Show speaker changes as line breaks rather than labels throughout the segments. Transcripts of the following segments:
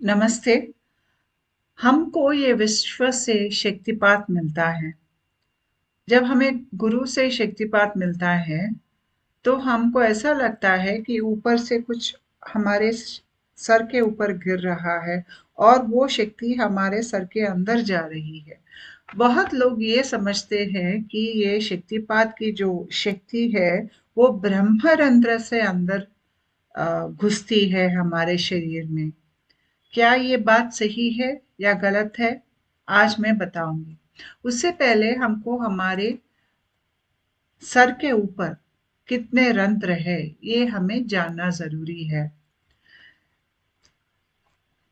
नमस्ते। हमको ये विश्व से शक्तिपात मिलता है। जब हमें गुरु से शक्तिपात मिलता है तो हमको ऐसा लगता है कि ऊपर से कुछ हमारे सर के ऊपर गिर रहा है और वो शक्ति हमारे सर के अंदर जा रही है। बहुत लोग ये समझते हैं कि ये शक्तिपात की जो शक्ति है वो ब्रह्मरंध्र से अंदर घुसती है हमारे शरीर में। क्या ये बात सही है या गलत है? आज मैं बताऊंगी। उससे पहले हमको हमारे सर के ऊपर कितने रंध्र है ये हमें जानना जरूरी है।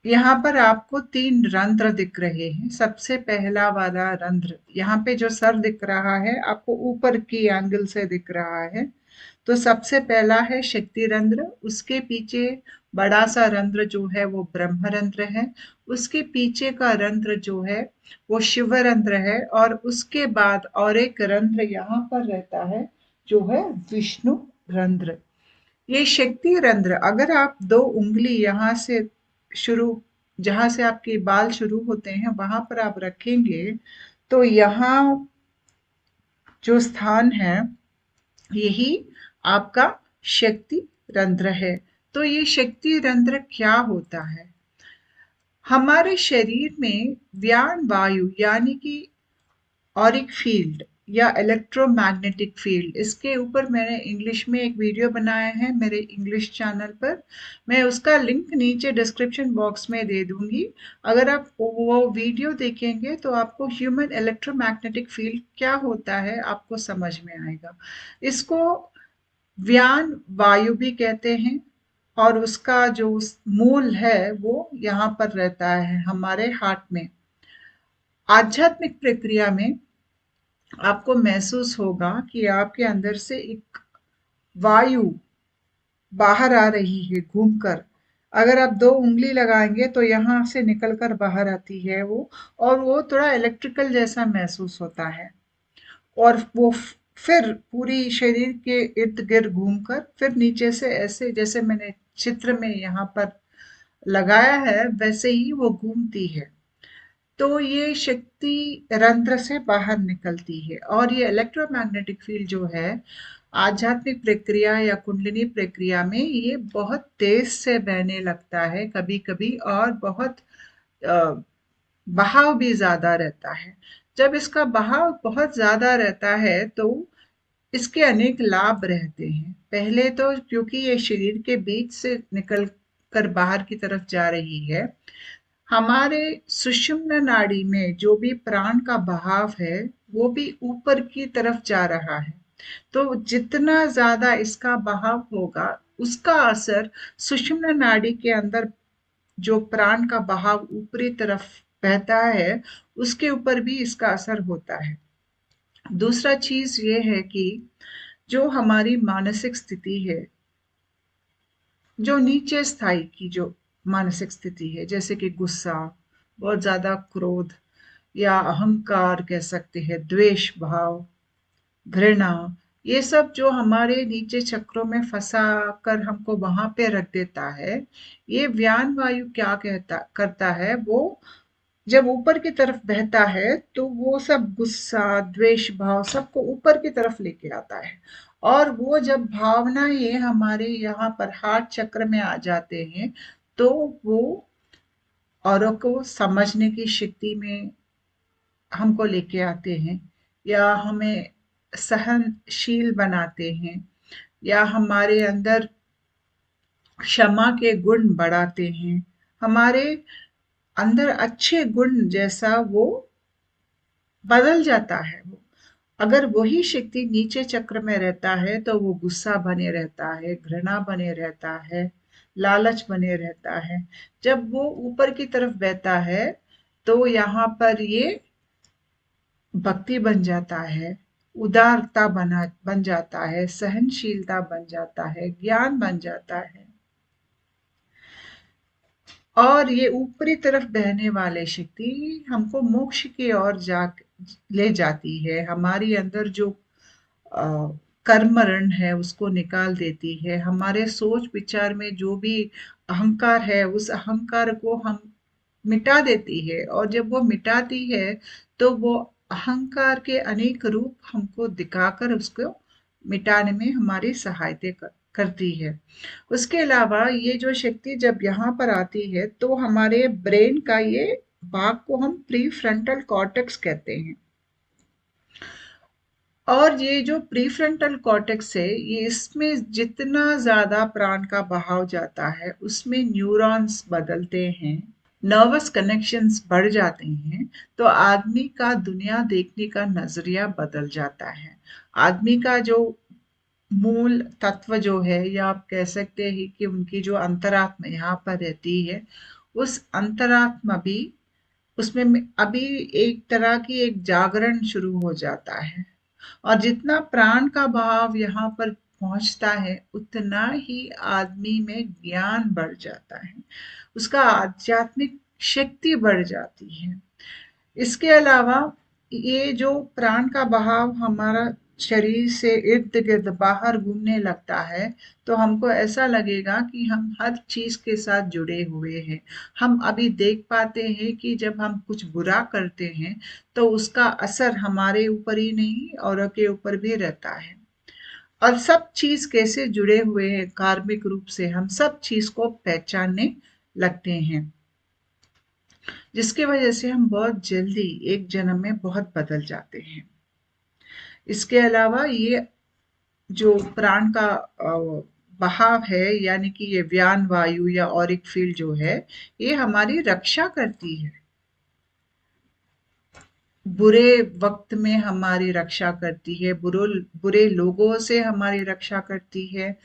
यहाँ पर आपको 3 रंध्र दिख रहे हैं। सबसे पहला वाला रंध्र यहाँ पे जो सर दिख रहा है आपको ऊपर की एंगल से दिख रहा है। तो सबसे पहला है शक्ति रंध्र, उसके पीछे बड़ा सा रंध्र जो है वो ब्रह्म रंध्र है, उसके पीछे का रंध्र जो है वो शिव रंध्र है और उसके बाद और एक रंध्र यहाँ पर रहता है जो है विष्णु रंध्र। ये शक्ति रंध्र अगर आप 2 उंगली यहाँ से शुरू, जहां से आपके बाल शुरू होते हैं वहां पर आप रखेंगे तो यहाँ जो स्थान है यही आपका शक्ति रंध्र है। तो ये शक्ति रंध्र क्या होता है? हमारे शरीर में व्यान वायु यानी कि ऑरिक फील्ड या इलेक्ट्रोमैग्नेटिक फील्ड, इसके ऊपर मैंने इंग्लिश में एक वीडियो बनाया है मेरे इंग्लिश चैनल पर। मैं उसका लिंक नीचे डिस्क्रिप्शन बॉक्स में दे दूंगी। अगर आप वो वीडियो देखेंगे तो आपको ह्यूमन इलेक्ट्रोमैग्नेटिक फील्ड क्या होता है आपको समझ में आएगा। इसको व्यान वायु भी कहते हैं और उसका जो मूल है वो यहाँ पर रहता है हमारे हार्ट में। आध्यात्मिक प्रक्रिया में आपको महसूस होगा कि आपके अंदर से एक वायु बाहर आ रही है घूमकर। अगर आप 2 उंगली लगाएंगे तो यहाँ से निकलकर बाहर आती है वो, और वो थोड़ा इलेक्ट्रिकल जैसा महसूस होता है और वो फिर पूरी शरीर के इर्द गिर्द घूमकर फिर नीचे से ऐसे जैसे मैंने चित्र में यहाँ पर लगाया है वैसे ही वो घूमती है। तो ये शक्ति रंध्र से बाहर निकलती है और ये इलेक्ट्रोमैग्नेटिक फील्ड जो है आध्यात्मिक प्रक्रिया या कुंडलिनी प्रक्रिया में ये बहुत तेज से बहने लगता है कभी कभी, और बहुत अ, बहाव भी ज्यादा रहता है। जब इसका बहाव बहुत ज्यादा रहता है तो इसके अनेक लाभ रहते हैं। पहले तो क्योंकि ये शरीर के बीच से निकल कर बाहर की तरफ जा रही है, हमारे सुषुम्ना नाड़ी में जो भी प्राण का बहाव है वो भी ऊपर की तरफ जा रहा है। तो जितना ज्यादा इसका बहाव होगा उसका असर सुषुम्ना नाड़ी के अंदर जो प्राण का बहाव ऊपरी तरफ बहता है उसके ऊपर भी इसका असर होता है। दूसरा चीज ये है कि जो हमारी मानसिक स्थिति है, जो नीचे स्थाई की जो मानसिक स्थिति है जैसे कि गुस्सा, बहुत ज्यादा क्रोध या अहंकार कह सकते हैं, द्वेष भाव, घृणा, ये सब जो हमारे नीचे चक्रों में फंसा कर हमको वहां पे रख देता है, ये व्यान वायु क्या कहता करता है, वो जब ऊपर की तरफ बहता है तो वो सब गुस्सा द्वेष भाव सबको ऊपर की तरफ लेके आता है। और वो जब भावना ये हमारे यहाँ पर हार्ट चक्र में आ जाते हैं तो वो औरों को समझने की शक्ति में हमको लेके आते हैं, या हमें सहनशील बनाते हैं, या हमारे अंदर क्षमा के गुण बढ़ाते हैं। हमारे अंदर अच्छे गुण जैसा वो बदल जाता है वो। अगर वही शक्ति नीचे चक्र में रहता है तो वो गुस्सा बने रहता है, घृणा बने रहता है, लालच बने रहता है। जब वो ऊपर की तरफ बहता है तो यहाँ पर ये भक्ति बन जाता है, उदारता बन जाता है, सहनशीलता बन जाता है, ज्ञान बन जाता है। और ये ऊपरी तरफ बहने वाले शक्ति हमको मोक्ष की ओर जा ले जाती है। हमारी अंदर जो कर्म ऋण है उसको निकाल देती है। हमारे सोच विचार में जो भी अहंकार है उस अहंकार को हम मिटा देती है, और जब वो मिटाती है तो वो अहंकार के अनेक रूप हमको दिखाकर उसको मिटाने में हमारी सहायता करती है। उसके अलावा ये जो शक्ति जब यहाँ पर आती है तो हमारे ब्रेन का ये भाग को हम प्री फ्रंटल कॉर्टेक्स कहते हैं। और ये जो प्रीफ्रंटल कॉर्टेक्स है, ये इसमें जितना ज़्यादा प्राण का बहाव जाता है, उसमें न्यूरॉन्स बदलते हैं, नर्वस कनेक्शंस बढ़ जाते हैं, तो आदमी का दुनिया देखने का नज़रिया बदल जाता है। आदमी का जो मूल तत्व जो है, या आप कह सकते हैं कि उनकी जो अंतरात्मा यहाँ पर रहती है, उस अंतरात्मा भी उसमें अभी एक तरह की एक जागरण शुरू हो जाता है। और जितना प्राण का भाव यहाँ पर पहुंचता है उतना ही आदमी में ज्ञान बढ़ जाता है, उसका आध्यात्मिक शक्ति बढ़ जाती है। इसके अलावा ये जो प्राण का बहाव हमारा शरीर से इर्द गिर्द बाहर घूमने लगता है, तो हमको ऐसा लगेगा कि हम हर चीज के साथ जुड़े हुए हैं। हम अभी देख पाते हैं कि जब हम कुछ बुरा करते हैं तो उसका असर हमारे ऊपर ही नहीं औरों के ऊपर भी रहता है, और सब चीज कैसे जुड़े हुए हैं कार्मिक रूप से हम सब चीज को पहचानने लगते हैं, जिसकी वजह से हम बहुत जल्दी एक जन्म में बहुत बदल जाते हैं। इसके अलावा ये जो प्राण का बहाव है, यानी कि ये व्यान वायु या ऑरिक फील्ड जो है, ये हमारी रक्षा करती है। बुरे वक्त में हमारी रक्षा करती है, बुरे लोगों से हमारी रक्षा करती है,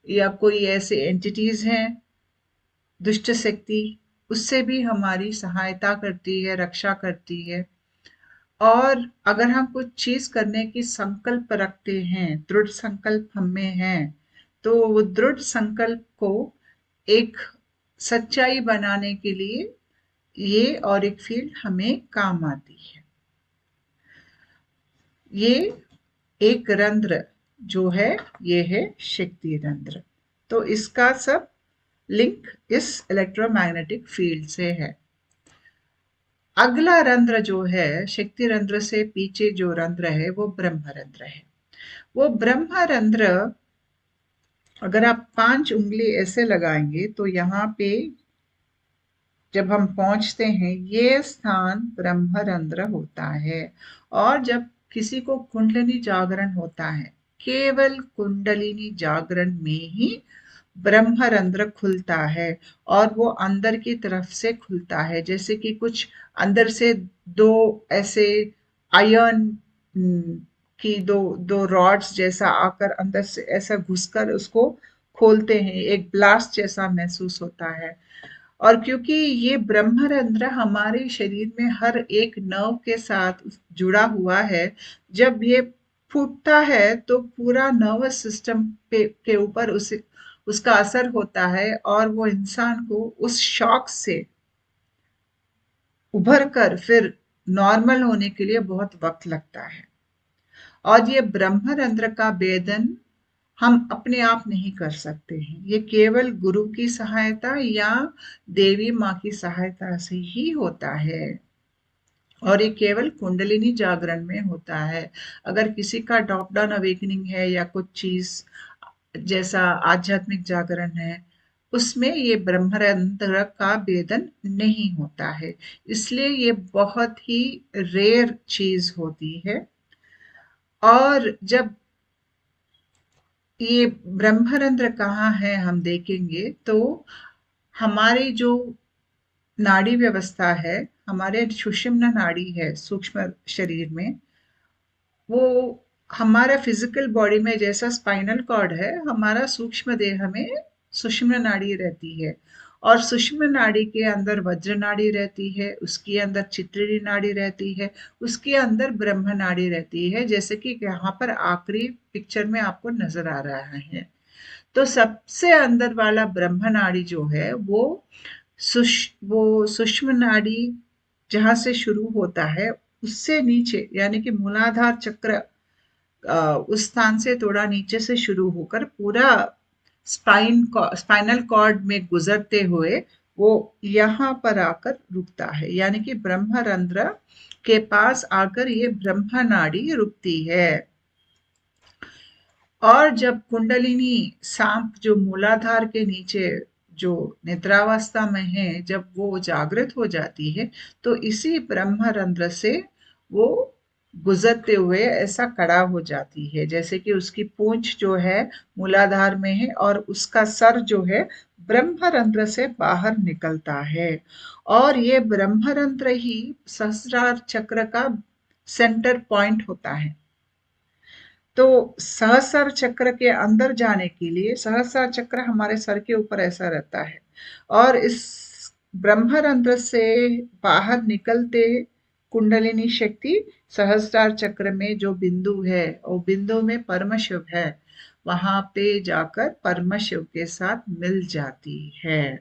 या कोई ऐसे एंटिटीज हैं दुष्ट शक्ति, उससे भी हमारी सहायता करती है, रक्षा करती है। और अगर हम कुछ चीज करने की संकल्प रखते हैं, दृढ़ संकल्प हम में है, तो वो दृढ़ संकल्प को एक सच्चाई बनाने के लिए ये और एक फील्ड हमें काम आती है। ये एक रंध्र जो है, ये है शक्ति रंध्र। तो इसका सब लिंक इस इलेक्ट्रोमैग्नेटिक फील्ड से है। अगला रंध्र जो है, शक्ति रंध्र से पीछे जो रंध्र है वो ब्रह्म रंध्र है। वो ब्रह्म रंध्र अगर आप 5 उंगली ऐसे लगाएंगे तो यहाँ पे जब हम पहुंचते हैं, ये स्थान ब्रह्म रंध्र होता है। और जब किसी को कुंडलिनी जागरण होता है, केवल कुंडलिनी जागरण में ही ब्रह्म रंध्र खुलता है, और वो अंदर की तरफ से खुलता है, जैसे कि कुछ अंदर से दो ऐसे आयरन की दो दो रॉड्स जैसा आकर अंदर से ऐसा घुसकर उसको खोलते हैं, एक ब्लास्ट जैसा महसूस होता है। और क्योंकि ये ब्रह्मरंध्र हमारे शरीर में हर एक नर्व के साथ जुड़ा हुआ है, जब ये फूटता है तो पूरा नर्वस सिस्टम पे के ऊपर उसका असर होता है, और वो इंसान को उस शॉक से उभर कर फिर नॉर्मल होने के लिए बहुत वक्त लगता है। और ये ब्रह्मरंध्र का भेदन हम अपने आप नहीं कर सकते हैं, ये केवल गुरु की सहायता या देवी माँ की सहायता से ही होता है, और ये केवल कुंडलिनी जागरण में होता है। अगर किसी का टॉप डाउन अवेकनिंग है या कुछ चीज जैसा आध्यात्मिक जागरण है, उसमें ये ब्रह्मरंध्र का भेदन नहीं होता है, इसलिए ये बहुत ही रेयर चीज होती है। और जब ये ब्रह्मरंध्र कहाँ है हम देखेंगे तो हमारी जो नाड़ी व्यवस्था है, हमारे सुषुम्ना नाड़ी है सूक्ष्म शरीर में, वो हमारा फिजिकल बॉडी में जैसा स्पाइनल कॉर्ड है, हमारा सूक्ष्म देह में सुषुम्ना नाड़ी रहती है। और सुषुम्ना नाड़ी के अंदर वज्र नाड़ी रहती है, उसके अंदर चित्रिणी नाड़ी रहती है, उसके अंदर ब्रह्म नाड़ी रहती है, जैसे कि यहाँ पर आखिरी पिक्चर में आपको नजर आ रहा है। तो सबसे अंदर वाला ब्रह्म नाड़ी जो है वो सूक्ष्म नाड़ी जहां से शुरू होता है, उससे नीचे यानी कि मूलाधार चक्र उस स्थान से थोड़ा नीचे से शुरू होकर पूरा स्पाइनल कॉर्ड में गुजरते हुए वो यहाँ पर आकर रुकता है, यानी कि ब्रह्मरंध्र के पास आकर ये ब्रह्म नाड़ी रुकती है। और जब कुंडलिनी सांप जो मूलाधार के नीचे जो निद्रावस्था में है, जब वो जागृत हो जाती है तो इसी ब्रह्मरंध्र से वो गुजरते हुए ऐसा खड़ा हो जाती है, जैसे कि उसकी पूंछ जो है मूलाधार में है और उसका सर जो है ब्रह्मरंध्र से बाहर निकलता है। और ये ब्रह्मरंध्र ही सहस्रार चक्र का सेंटर पॉइंट होता है। तो सहस्र चक्र के अंदर जाने के लिए, सहस्र चक्र हमारे सर के ऊपर ऐसा रहता है और इस ब्रह्मरंध्र से बाहर निकलते कुंडलिनी शक्ति सहस्रार चक्र में जो बिंदु है, वो बिंदु में परम शिव है, वहां पे जाकर परम शिव के साथ मिल जाती है।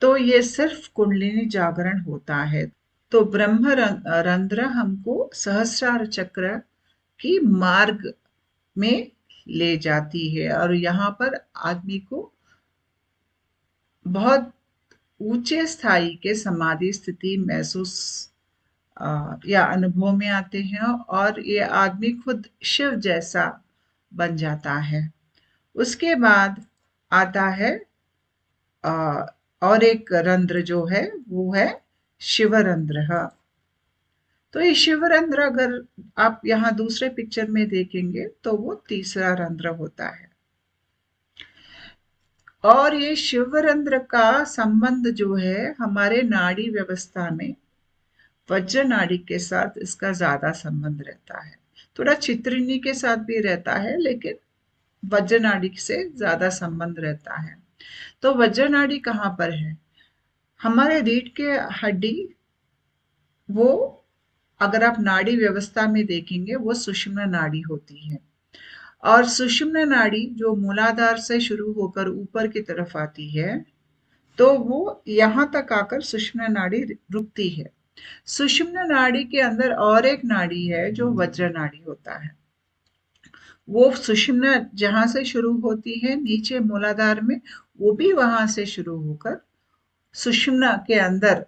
तो ये सिर्फ कुंडलिनी जागरण होता है। तो ब्रह्म रंध्र हमको सहस्रार चक्र की मार्ग में ले जाती है और यहाँ पर आदमी को बहुत ऊंचे स्थाई के समाधि स्थिति महसूस या अनुभव में आते हैं और ये आदमी खुद शिव जैसा बन जाता है। उसके बाद आता है और एक रंध्र जो है वो है शिवरंध्र। तो ये शिवरंध्र अगर आप यहाँ दूसरे पिक्चर में देखेंगे तो वो तीसरा रंध्र होता है। और ये शिवरंध्र का संबंध जो है हमारे नाड़ी व्यवस्था में वज्र नाड़ी के साथ इसका ज्यादा संबंध रहता है। थोड़ा चित्रिनी के साथ भी रहता है, लेकिन वज्र नाड़ी से ज्यादा संबंध रहता है। तो वज्र नाड़ी कहाँ पर है? हमारे रीढ़ के हड्डी, वो अगर आप नाड़ी व्यवस्था में देखेंगे वो सुषुम्ना नाड़ी होती है और सुषुम्ना नाड़ी जो मूलाधार से शुरू होकर ऊपर की तरफ आती है तो वो यहाँ तक आकर सुषुम्ना नाड़ी रुकती है। सुषुम्ना नाड़ी के अंदर और एक नाड़ी है जो वज्र नाड़ी होता है। वो सुषुम्ना जहां से शुरू होती है नीचे मूलाधार में, वो भी वहां से शुरू होकर सुषुम्ना के अंदर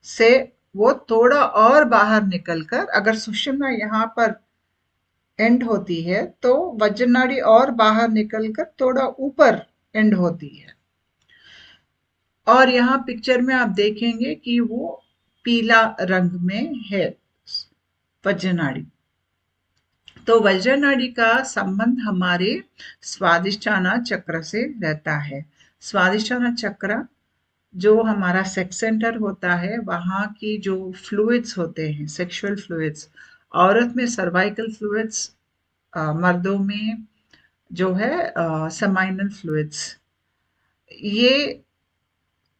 से वो थोड़ा और बाहर निकलकर, अगर सुषुम्ना यहाँ पर एंड होती है तो वज्र नाड़ी और बाहर निकलकर थोड़ा ऊपर एंड होती है। और यहाँ पिक्चर में आप देखेंगे कि वो पीला रंग में है वज्र नाड़ी। तो वज्र नाड़ी का संबंध हमारे स्वादिष्ठाना चक्र से रहता है। स्वादिष्ठाना चक्र जो हमारा सेक्स सेंटर होता है, वहाँ की जो फ्लूइड्स होते हैं, सेक्सुअल फ्लूइड्स, औरत में सर्वाइकल फ्लूइड्स, मर्दों में जो है सेमाइनल फ्लूइड्स, ये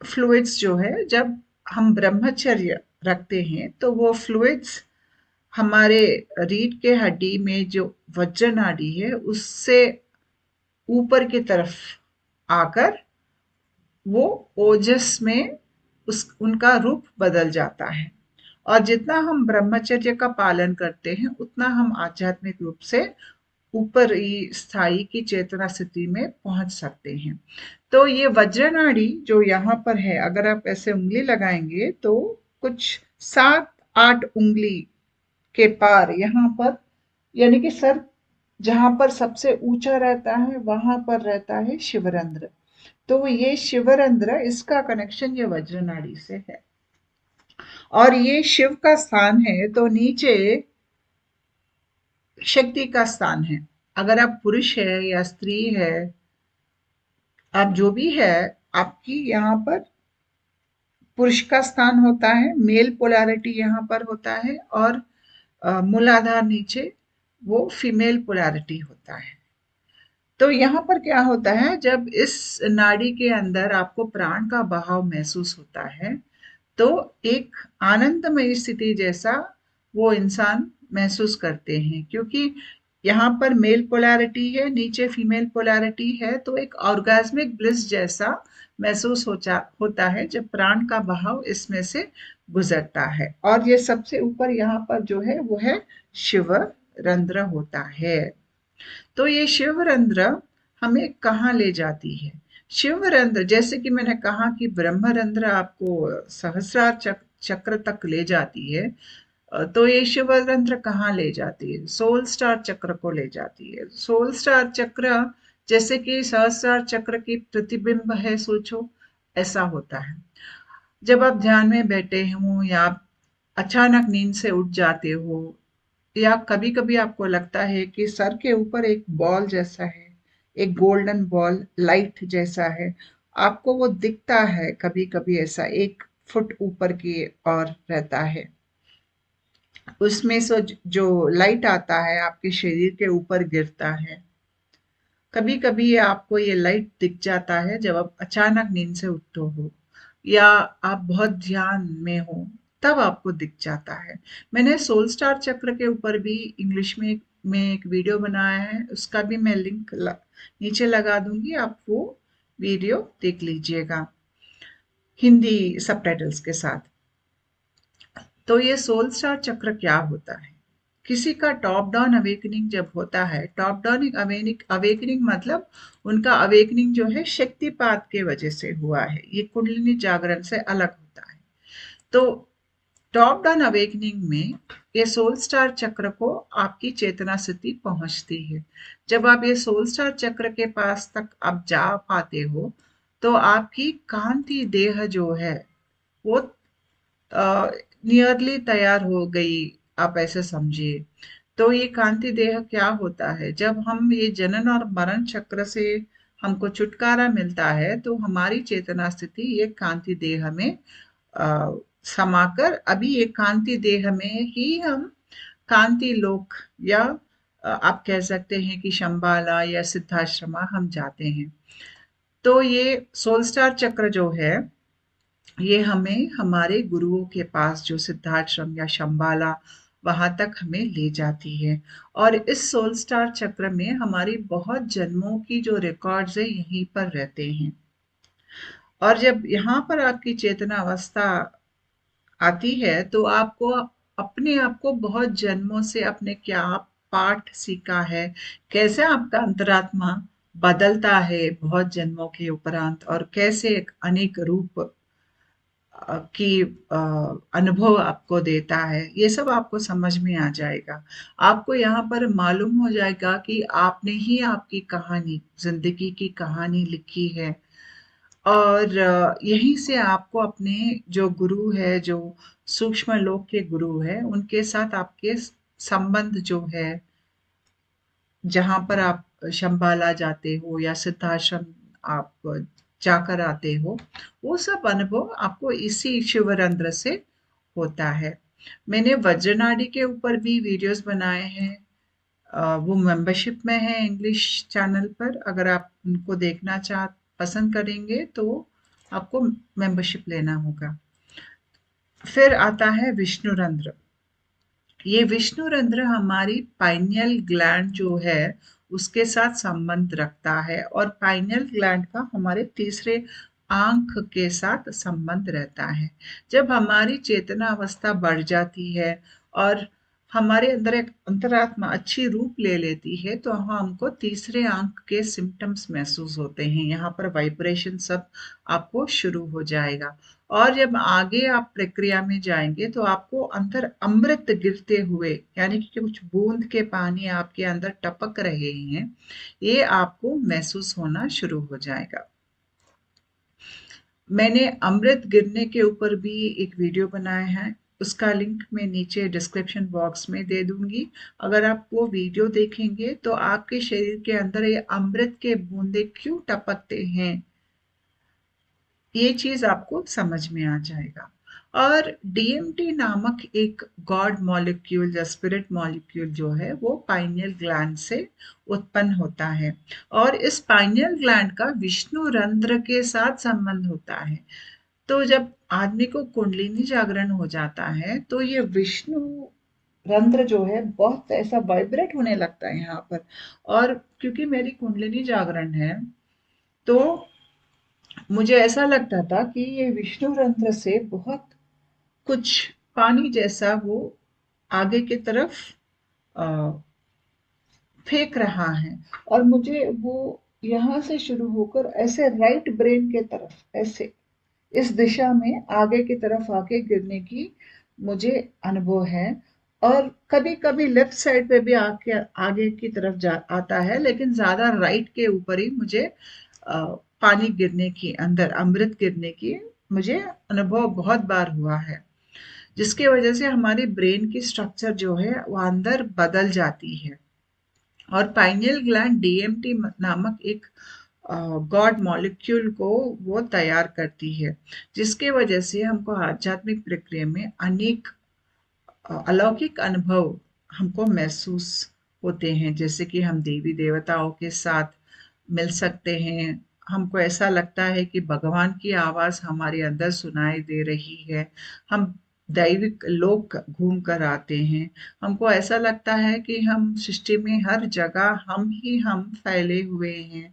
फ्लूइड्स जो है जब हम ब्रह्मचर्य रखते हैं तो वो फ्लूइड्स हमारे रीढ़ के हड्डी में जो वज्र नाड़ी है उससे ऊपर की तरफ आकर वो ओजस में उनका रूप बदल जाता है। और जितना हम ब्रह्मचर्य का पालन करते हैं उतना हम आध्यात्मिक रूप से ऊपर स्थायी की चेतना स्थिति में पहुंच सकते हैं। तो ये वज्र नाड़ी जो यहाँ पर है, अगर आप ऐसे उंगली लगाएंगे तो कुछ 7-8 उंगली के पार यहाँ पर, यानी कि सर जहां पर सबसे ऊंचा रहता है वहां पर रहता है शिवरंध्र। तो ये शिवरंध्र, इसका कनेक्शन ये वज्र नाड़ी से है और ये शिव का स्थान है तो नीचे शक्ति का स्थान है। अगर आप पुरुष है या स्त्री है, आप जो भी है, आपकी यहाँ पर पुरुष का स्थान होता है, मेल पोलैरिटी यहाँ पर होता है और मूलाधार नीचे वो फीमेल पोलैरिटी होता है। तो यहाँ पर क्या होता है, जब इस नाड़ी के अंदर आपको प्राण का बहाव महसूस होता है तो एक आनंदमयी स्थिति जैसा वो इंसान महसूस करते हैं, क्योंकि यहाँ पर मेल पोलैरिटी है, नीचे फीमेल पोलैरिटी है, तो एक ऑर्गेस्मिक ब्लिस जैसा महसूस होता है जब प्राण का बहाव इसमें से गुजरता है। और ये सबसे ऊपर यहाँ पर जो है वो है शिव रंध्र होता है। तो ये शिव रंध्र हमें कहाँ ले जाती है? शिव रंध्र, जैसे कि मैंने कहा कि ब्रह्म रंध्र आपको सहस्रार चक्र तक ले जाती है, तो ये शिव रंध्र कहाँ ले जाती है? सोल स्टार चक्र को ले जाती है। सोल स्टार चक्र जैसे कि सहस्रार चक्र की प्रतिबिंब है, सोचो ऐसा होता है। जब आप ध्यान में बैठे हो या आप अचानक नींद से उठ जाते हो, या कभी कभी आपको लगता है कि सर के ऊपर एक बॉल जैसा है, एक गोल्डन बॉल लाइट जैसा है, आपको वो दिखता है कभी कभी, ऐसा 1 फुट ऊपर की ओर रहता है, उसमें से जो लाइट आता है आपके शरीर के ऊपर गिरता है। कभी कभी आपको ये लाइट दिख जाता है जब आप अचानक नींद से उठते हो या आप बहुत ध्यान में हो, तब आपको दिख जाता है। मैंने सोल स्टार चक्र के ऊपर भी इंग्लिश में एक वीडियो बनाया है, उसका भी मैं लिंक नीचे लगा दूंगी, आप वो वीडियो देख लीजिएगा हिंदी सबटाइटल्स के साथ। तो ये सोल स्टार चक्र क्या होता है? किसी का टॉप डाउन अवेकनिंग जब होता है, टॉप डाउन अवेकनिंग मतलब उनका अवेकनिंग जो है शक्तिपात के वजह से हुआ है, ये कुंडलिनी जागरण से अलग होता है। तो टॉप डाउन अवेकनिंग में ये सोल स्टार चक्र को आपकी चेतना स्थिति पहुंचती है। जब आप ये सोल स्टार चक्र के पास तक आप जा पाते हो, तो आपकी कांति देह जो है वो नियरली तैयार हो गई, आप ऐसे समझिए। तो ये कांति देह क्या होता है? जब हम ये जनन और मरण चक्र से हमको छुटकारा मिलता है, तो हमारी चेतना स्थिति ये कांति देह में अ, समाकर अभी ये कांति देह में ही हम कांति लोक या आप कह सकते हैं कि शंबाला या सिद्धाश्रमा हम जाते हैं। तो ये सोल स्टार चक्र जो है, ये हमें हमारे गुरुओं के पास जो सिद्धाश्रम या शंबाला, वहां तक हमें ले जाती है। और इस सोल स्टार चक्र में हमारी बहुत जन्मों की जो रिकॉर्ड्स है यहीं पर रहते हैं। और जब यहाँ पर आपकी चेतना अवस्था आती है, तो आपको अपने आप को बहुत जन्मों से अपने क्या पाठ सीखा है, कैसे आपका अंतरात्मा बदलता है बहुत जन्मों के उपरांत, और कैसे एक अनेक रूप की अनुभव आपको देता है, ये सब आपको समझ में आ जाएगा। आपको यहाँ पर मालूम हो जाएगा कि आपने ही आपकी कहानी, जिंदगी की कहानी लिखी है। और यहीं से आपको अपने जो गुरु है, जो सूक्ष्म लोक के गुरु है, उनके साथ आपके संबंध जो है, जहाँ पर आप शंबाला जाते हो या सिद्धाश्रम आप जाकर आते हो, वो सब अनुभव आपको इसी शिवरंध्र से होता है। मैंने वज्रनाड़ी के ऊपर भी वीडियोस बनाए हैं, वो मेंबरशिप में है इंग्लिश चैनल पर। अगर आप उनको देखना पसंद करेंगे तो आपको मेंबरशिप लेना होगा। फिर आता है विष्णु रंध्र। ये विष्णु रंध्र हमारी पाइनियल ग्लैंड जो है उसके साथ संबंध रखता है, और पाइनियल ग्लैंड का हमारे तीसरे आंख के साथ संबंध रहता है। जब हमारी चेतना अवस्था बढ़ जाती है और हमारे अंदर एक अंतरात्मा अच्छी रूप ले लेती है, तो हमको तीसरे आंख के सिम्टम्स महसूस होते हैं, यहाँ पर वाइब्रेशन सब आपको शुरू हो जाएगा। और जब आगे आप प्रक्रिया में जाएंगे तो आपको अंदर अमृत गिरते हुए, यानी कि कुछ बूंद के पानी आपके अंदर टपक रहे हैं, ये आपको महसूस होना शुरू हो जाएगा। मैंने अमृत गिरने के ऊपर भी एक वीडियो बनाया है, उसका लिंक मैं नीचे डिस्क्रिप्शन बॉक्स में दे दूंगी। अगर आप वो वीडियो देखेंगे तो आपके शरीर के अंदर ये अमृत के बूंदे क्यों टपकते हैं, ये चीज आपको समझ में आ जाएगा। और डीएमटी नामक एक गॉड मॉलिक्यूल या स्पिरिट मॉलिक्यूल जो है वो पाइनियल ग्लैंड से उत्पन्न होता है, और इस पाइनियल ग्लैंड का विष्णु रंध्र के साथ संबंध होता है। तो जब आदमी को कुंडलिनी जागरण हो जाता है, तो ये विष्णु रंध्र जो है बहुत ऐसा वाइब्रेट होने लगता है यहाँ पर। और क्योंकि मेरी कुंडलिनी जागरण है, तो मुझे ऐसा लगता था कि ये विष्णु रंध्र से बहुत कुछ पानी जैसा वो आगे की तरफ अ, फेंक रहा है, और मुझे वो यहाँ से शुरू होकर ऐसे राइट ब्रेन के तरफ, ऐसे इस दिशा में आगे की तरफ आके गिरने की मुझे अनुभव है। और कभी कभी लेफ्ट साइड पे भी आके आगे की तरफ जा आता है, लेकिन ज्यादा राइट के ऊपर ही मुझे पानी गिरने की, अंदर अमृत गिरने की मुझे अनुभव बहुत बार हुआ है, जिसकी वजह से हमारी ब्रेन की स्ट्रक्चर जो है वो अंदर बदल जाती है। और पाइनियल ग्लैंड डीएमटी नामक एक गॉड मॉलिक्यूल को वो तैयार करती है, जिसके वजह से हमको आध्यात्मिक प्रक्रिया में अनेक अलौकिक अनुभव हमको महसूस होते हैं, जैसे कि हम देवी देवताओं के साथ मिल सकते हैं। हमको ऐसा लगता है कि भगवान की आवाज हमारे अंदर सुनाई दे रही है। हम दैविक लोक घूम कर आते हैं। हमको ऐसा लगता है कि हम सृष्टि में हर जगह हम फैले हुए हैं।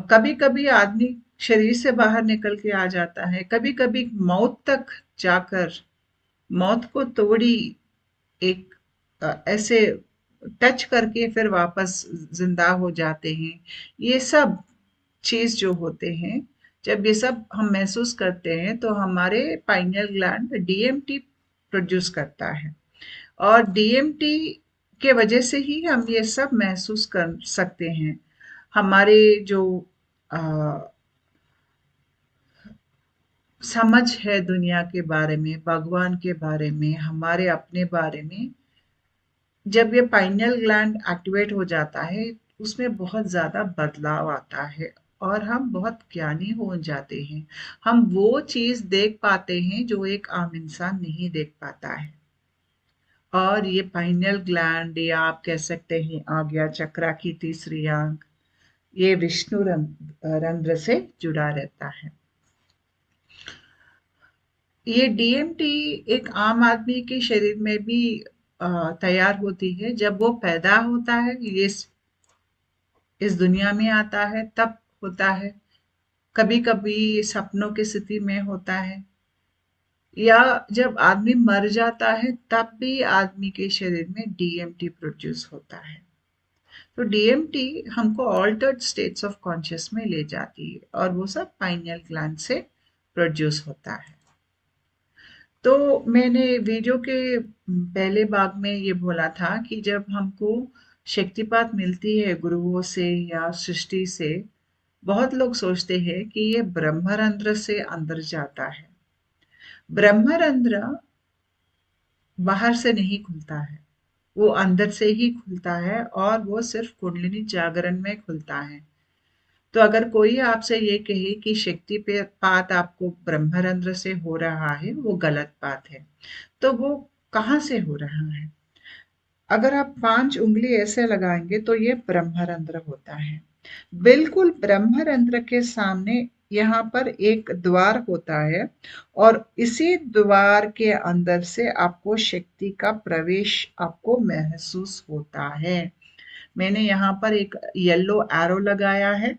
कभी कभी आदमी शरीर से बाहर निकल के आ जाता है, कभी कभी मौत तक जाकर मौत को तोड़ी एक ऐसे टच करके फिर वापस जिंदा हो जाते हैं। ये सब चीज जो होते हैं, जब ये सब हम महसूस करते हैं तो हमारे पाइनियल ग्लैंड डीएमटी प्रोड्यूस करता है, और डीएमटी के वजह से ही हम ये सब महसूस कर सकते हैं। हमारे जो अ, समझ है दुनिया के बारे में, भगवान के बारे में, हमारे अपने बारे में, जब ये पाइनियल ग्लैंड एक्टिवेट हो जाता है, उसमें बहुत ज़्यादा बदलाव आता है और हम बहुत ज्ञानी हो जाते हैं। हम वो चीज़ देख पाते हैं जो एक आम इंसान नहीं देख पाता है। और ये पाइनियल ग्लैंड, या आप कह सकते हैं आज्ञा चक्रा की तीसरी आंख, ये विष्णु रंध्र से जुड़ा रहता है। ये डीएमटी एक आम आदमी के शरीर में भी तैयार होती है। जब वो पैदा होता है, ये इस दुनिया में आता है तब होता है। कभी कभी सपनों की स्थिति में होता है, या जब आदमी मर जाता है तब भी आदमी के शरीर में डीएमटी प्रोड्यूस होता है। तो डीएमटी हमको ऑल्टर्ड स्टेट्स ऑफ कॉन्शियस में ले जाती है, और वो सब पाइनियल ग्लैंड से प्रोड्यूस होता है। तो मैंने वीडियो के पहले भाग में ये बोला था कि जब हमको शक्तिपात मिलती है गुरुओं से या सृष्टि से, बहुत लोग सोचते हैं कि ये ब्रह्मरंध्र से अंदर जाता है। ब्रह्मरंध्र बाहर से नहीं खुलता है, वो अंदर से ही खुलता है, और वो सिर्फ कुंडलिनी जागरण में खुलता है। तो अगर कोई आपसे ये कहे कि शक्तिपात आपको ब्रह्मरंध्र से हो रहा है, वो गलत बात है। तो वो कहाँ से हो रहा है? अगर आप 5 उंगली ऐसे लगाएंगे तो ये ब्रह्मरंध्र होता है। बिल्कुल ब्रह्मरंध्र के सामने यहाँ पर एक द्वार होता है, और इसी द्वार के अंदर से आपको शक्ति का प्रवेश आपको महसूस होता है। मैंने यहाँ पर एक येलो एरो लगाया है,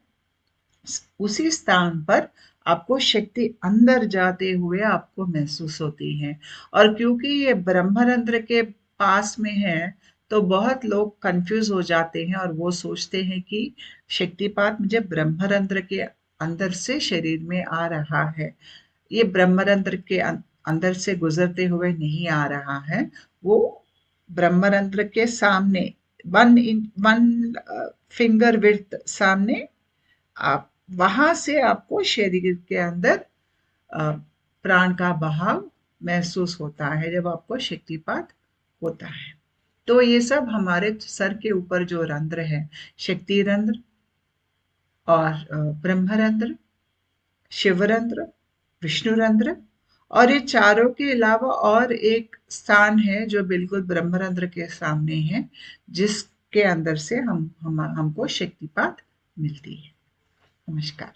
उसी स्थान पर आपको शक्ति अंदर जाते हुए आपको महसूस होती है। और क्योंकि ये ब्रह्मरंध्र के पास में है, तो बहुत लोग कंफ्यूज हो जाते हैं और वो सोचते हैं कि शक्तिपात मुझे ब्रह्मरंध्र के अंदर से शरीर में आ रहा है। ये ब्रह्मरंध्र के अंदर से गुजरते हुए नहीं आ रहा है, वो ब्रह्मरंध्र के सामने 1 फिंगर विड्थ सामने, आप वहां से आपको शरीर के अंदर प्राण का बहाव महसूस होता है जब आपको शक्तिपात होता है। तो ये सब हमारे सर के ऊपर जो रंध्र है, शक्ति रंध्र और ब्रह्मरंध्र, शिवरंध्र, विष्णुरंध्र, और ये चारों के अलावा और एक स्थान है जो बिल्कुल ब्रह्मरंध्र के सामने है, जिसके अंदर से हमको शक्तिपात मिलती है। नमस्कार।